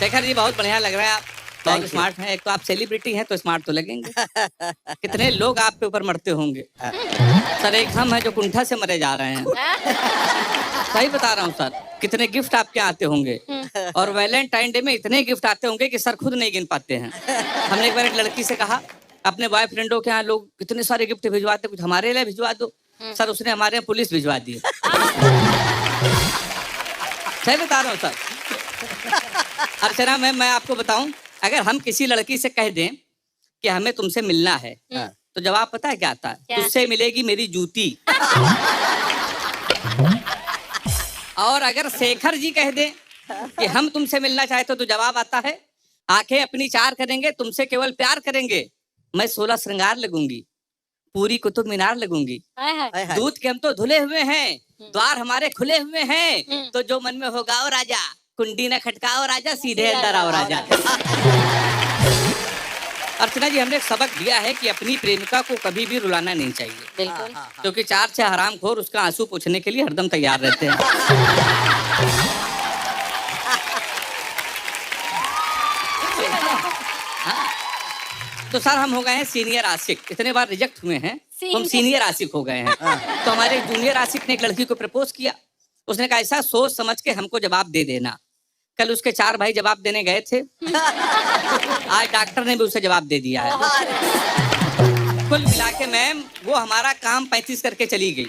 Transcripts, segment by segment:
शेखर जी बहुत बढ़िया लग रहा है आप, बहुत स्मार्ट हैं। एक तो आप सेलिब्रिटी हैं तो स्मार्ट तो लगेंगे। कितने लोग आपके ऊपर मरते होंगे। सर एक हम हैं जो कुंठा से मरे जा रहे हैं। सही बता रहा हूँ सर, कितने गिफ्ट आपके आते होंगे और वैलेंटाइन डे में इतने गिफ्ट आते होंगे कि सर खुद नहीं गिन पाते हैं। हमने एक बार एक लड़की से कहा अपने बॉयफ्रेंडों के यहाँ लोग इतने सारे गिफ्ट भिजवाते, कुछ हमारे लिए भिजवा दो। सर उसने हमारे यहाँ पुलिस भिजवा दी। सही बता रहा हूँ सर। अर्चना मैम मैं आपको बताऊं, अगर हम किसी लड़की से कह दें कि हमें तुमसे मिलना है तो जवाब पता है क्या आता है? तुझसे मिलेगी मेरी जूती। और अगर शेखर जी कह दें कि हम तुमसे मिलना चाहते हो तो जवाब आता है आंखें अपनी चार करेंगे, तुमसे केवल प्यार करेंगे। मैं 16 श्रृंगार लगूंगी, पूरी कुतुब मीनार लगूंगी। दूध के हम तो धुले हुए हैं, द्वार हमारे खुले हुए हैं। तो जो मन में होगा ओ राजा, कुंडी न खटकाओ राजा, सीधे अंदर आओ राजा। अर्चना जी हमने एक सबक दिया है कि अपनी प्रेमिका को कभी भी रुलाना नहीं चाहिए। बिल्कुल। क्योंकि 4-6 हरामखोर उसका आंसू पोंछने के लिए हरदम तैयार रहते हैं। तो सर हम हो गए हैं सीनियर आशिक, इतने बार रिजेक्ट हुए हैं तो हम सीनियर आशिक हो गए हैं। तो हमारे जूनियर आशिक ने एक लड़की को प्रपोज किया। उसने कहा ऐसा सोच समझ के हमको जवाब दे देना। कल उसके 4 भाई जवाब देने गए थे। आज डॉक्टर ने भी उसे जवाब दे दिया है। कुल मिला के मैम वो हमारा काम 35 करके चली गई।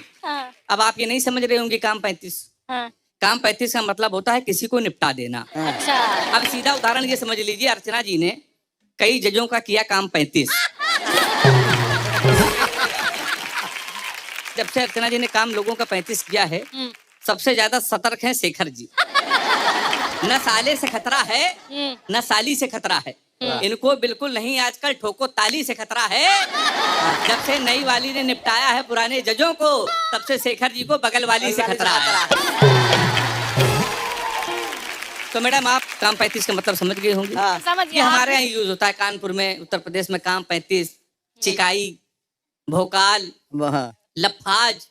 अब आप ये नहीं समझ रहे होंगे काम 35। काम 35 का मतलब होता है किसी को निपटा देना। अच्छा। अब सीधा उदाहरण ये समझ लीजिए, अर्चना जी ने कई जजों का किया काम 35। जब से अर्चना जी ने काम लोगों का 35 किया है, सबसे ज्यादा सतर्क हैं शेखर जी। न साले से खतरा है न साली से खतरा है, इनको बिल्कुल नहीं आजकल ठोको ताली से खतरा है। जब से नई वाली ने निपटाया है पुराने जजों को, तब से शेखर जी को बगल वाली से खतरा है। तो मैडम आप काम 35 का मतलब समझ गए होंगे। समझ ये हमारे यहाँ यूज होता है, कानपुर में, उत्तर प्रदेश में काम 35, चिकाई, भोकाल, लफाज,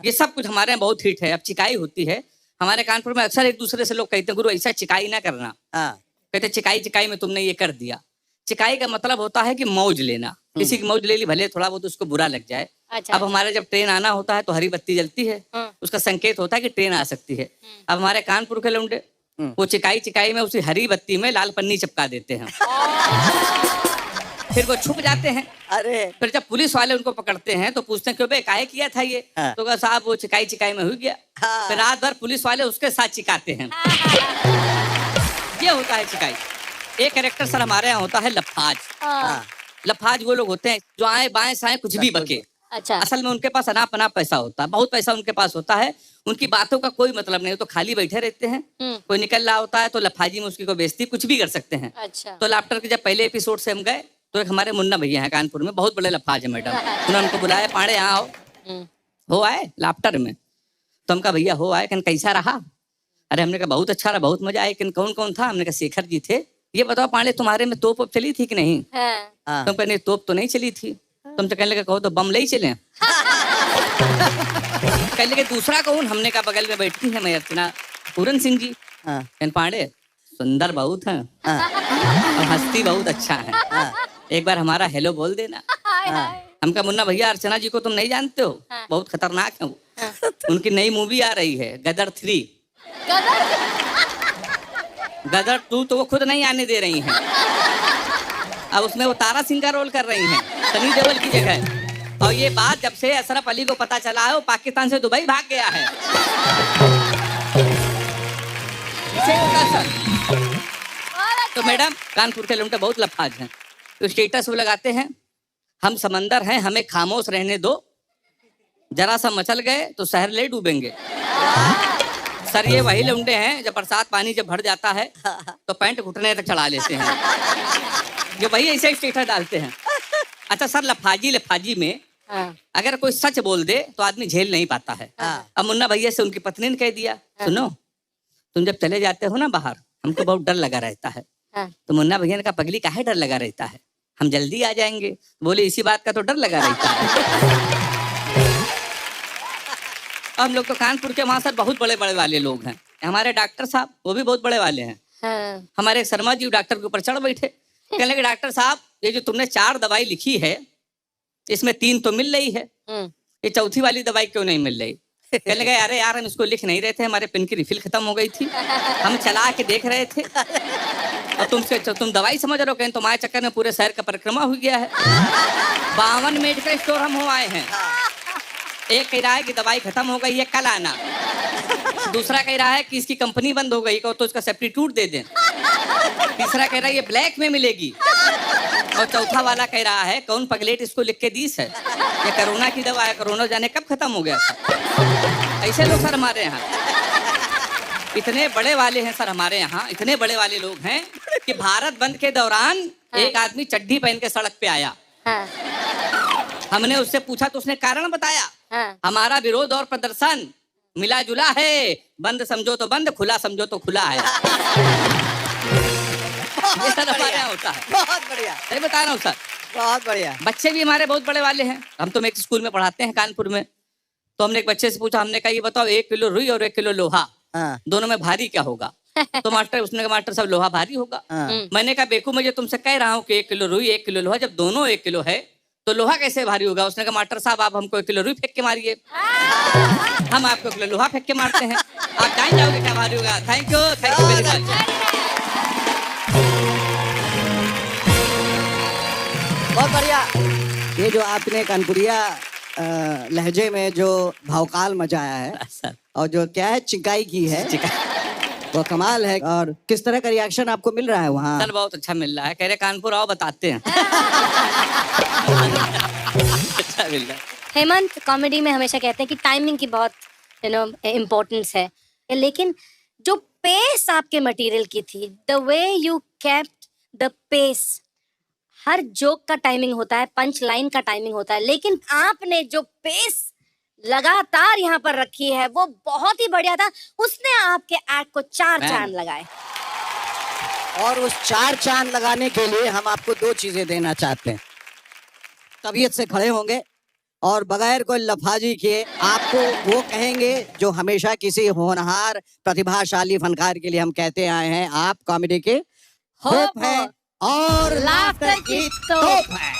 ये सब कुछ हमारे यहाँ बहुत हिट है। अब चिकाई होती है हमारे कानपुर में, अक्सर एक दूसरे से लोग कहते हैं गुरु ऐसा चिकाई ना करना। कहते चिकाई चिकाई में तुमने ये कर दिया। चिकाई का मतलब होता है कि मौज लेना, किसी की मौज ले ली, भले थोड़ा बहुत उसको बुरा लग जाए। अच्छा। अब हमारे जब ट्रेन आना होता है तो हरी बत्ती जलती है, उसका संकेत होता है कि ट्रेन आ सकती है। अब हमारे कानपुर के लौंडे वो चिकाई चिकाई में उसी हरी बत्ती में लाल पन्नी चिपका देते हैं। फिर वो छुप जाते हैं। अरे फिर जब पुलिस वाले उनको पकड़ते हैं तो पूछते हैं क्यों बे काहे किया था ये? तो कहा साहब वो चिकाई चिकाई में हो गया। फिर रात भर पुलिस वाले उसके साथ चिकाते हैं। ये होता है चिकाई। एक कैरेक्टर सर हमारे यहाँ होता है लफाज। लफाज वो लोग होते हैं जो आए बाएं साएं कुछ भी बके। अच्छा। असल में उनके पास अनाप अनाप पैसा होता है, बहुत पैसा उनके पास होता है। उनकी बातों का कोई मतलब नहीं, तो खाली बैठे रहते हैं। कोई निकल रहा होता है तो लफाजी में उसकी को बेइज्जती कुछ भी कर सकते हैं। अच्छा। तो लाफ्टर के जब पहले एपिसोड से हम गए तो एक हमारे मुन्ना भैया हैं कानपुर में, बहुत बड़े लफाज है मैडम। उन्होंने हमको बुलाया, पांडे यहाँ आओ। हो आए लाफ्टर में? तो हम कहा भैया हो आए। कहन कैसा रहा? अरे हमने कहा बहुत अच्छा रहा, बहुत मजा आया। कहन कौन कौन था? हमने कहा शेखर जी थे। ये बताओ पांडे तुम्हारे में तोप चली थी कि नहीं? तुम कहने तोप तो नहीं चली थी। तुम तो कहने लगे कहो तो बम ले ही चले। कहने लगे दूसरा कौन? हमने कहा बगल में बैठती है मैं अर्चना पूरन सिंह जी। कहन पांडे सुंदर बहुत है और हंसती बहुत अच्छा है, एक बार हमारा हेलो बोल देना। हम कहा मुन्ना भैया अर्चना जी को तुम नहीं जानते हो, बहुत खतरनाक है वो। उनकी नई मूवी आ रही है गदर 3। गदर 2 तो वो खुद नहीं आने दे रही हैं। अब उसमें वो तारा सिंह का रोल कर रही हैं सनी देओल की जगह। और ये बात जब से अशरफ अली को पता चला है वो पाकिस्तान से दुबई भाग गया है। इसे होगा सर। तो मैडम कानपुर के लोग बहुत लफाज हैं, तो स्टेटस वो लगाते हैं हम समंदर हैं हमें खामोश रहने दो, जरा सा मचल गए तो शहर ले डूबेंगे। सर ये वही लौंडे हैं जब बरसात पानी जब भर जाता है तो पैंट घुटने तक चढ़ा लेते हैं। ये वही ऐसे स्टेटस डालते हैं। अच्छा सर लफाजी में अगर कोई सच बोल दे तो आदमी झेल नहीं पाता है। अब मुन्ना भैया से उनकी पत्नी ने कह दिया सुनो तुम जब चले जाते हो ना बाहर हमको बहुत डर लगा रहता है। तो मुन्ना भैया ने कहा पगली काहे डर लगा रहता है, हम जल्दी आ जाएंगे। बोले इसी बात का तो डर लगा रहता है। हम लोग तो कानपुर के वहां सर बहुत बड़े बड़े वाले लोग हैं। हमारे डॉक्टर साहब वो भी बहुत बड़े वाले हैं। हाँ। हमारे शर्मा जी डॉक्टर के ऊपर चढ़ बैठे, कहने लगे डॉक्टर साहब ये जो तुमने 4 दवाई लिखी है इसमें 3 तो मिल रही है, ये चौथी वाली दवाई क्यों नहीं मिल रही? कहने लगे अरे यार हम इसको लिख नहीं रहे थे, हमारे पेन की रिफिल खत्म हो गई थी, हम चला के देख रहे थे और तुम दवाई समझ रहे हो? कहें तुम्हारे चक्कर में पूरे शहर का परिक्रमा हो गया है। 52 मेडिकल स्टोर हम हो आए हैं। एक कह रहा है कि दवाई खत्म हो गई है कल आना, दूसरा कह रहा है कि इसकी कंपनी बंद हो गई तो इसका सब्स्टिट्यूट दे दें, तीसरा कह रहा है ये ब्लैक में मिलेगी, और चौथा वाला कह रहा है कौन पगलेट इसको लिख के दीस है, ये कोरोना की दवा है, कोरोना जाने कब खत्म हो गया था। ऐसे लोग सर हमारे यहाँ इतने बड़े वाले हैं, सर हमारे यहाँ इतने बड़े वाले लोग हैं कि भारत बंद के दौरान एक आदमी चड्डी पहन के सड़क पे आया। हमने उससे पूछा तो उसने कारण बताया, हमारा विरोध और प्रदर्शन मिला जुला है, बंद समझो तो बंद, खुला समझो तो खुला है। ये सर हमारे यहाँ होता है। बहुत बढ़िया, सही बता रहा हूँ सर, बहुत बढ़िया। बच्चे भी हमारे बहुत बड़े वाले हैं। हम तो एक स्कूल में पढ़ाते हैं कानपुर में, तो हमने एक बच्चे से पूछा, हमने कहा ये बताओ 1 किलो रुई और 1 किलो लोहा, दोनों में भारी क्या होगा? तो उसने कहा मास्टर साहब लोहा भारी होगा। मैंने कहा बेकू मुझे तुमसे कह रहा हूँ कि 1 किलो रुई 1 किलो लोहा, जब दोनों 1 किलो है तो लोहा कैसे भारी होगा? उसने कहा मास्टर साहब आप हमको 1 किलो रुई फेंक के मारिए, हम आपको 1 किलो लोहा फेंक के मारते हैं, आप जान जाओगे क्या भारी होगा। Thank you very much. बहुत बढ़िया। ये जो आपने कानपुरिया लहजे में जो भावकाल मचाया है और जो क्या है चिकाई की है, वो कमाल है। और किस तरह का रिएक्शन आपको मिल रहा है वहाँ? सर बहुत अच्छा मिल रहा है, कह रहे कानपुर आओ बताते हैं। अच्छा मिल रहा है। हेमंत कॉमेडी में हमेशा कहते हैं कि टाइमिंग की बहुत इम्पोर्टेंस है, लेकिन जो पेस आपके मटेरियल की थी, the way you kept the pace, हर जोक का टाइमिंग होता है, पंच लाइन का टाइमिंग होता है, लेकिन आपने जो पेस लगातार यहाँ पर रखी है वो बहुत ही बढ़िया था। उसने आपके एक्ट को 4 चांद लगाए। और उस 4 चांद लगाने के लिए हम आपको 2 चीजें देना चाहते हैं। तबीयत से खड़े होंगे और बगैर कोई लफाजी किए आपको वो कहेंगे जो हमेशा किसी होनहार प्रतिभाशाली फनकार के लिए हम कहते आए हैं, आप कॉमेडी के होप हैं और लाफ्टर की तोप है।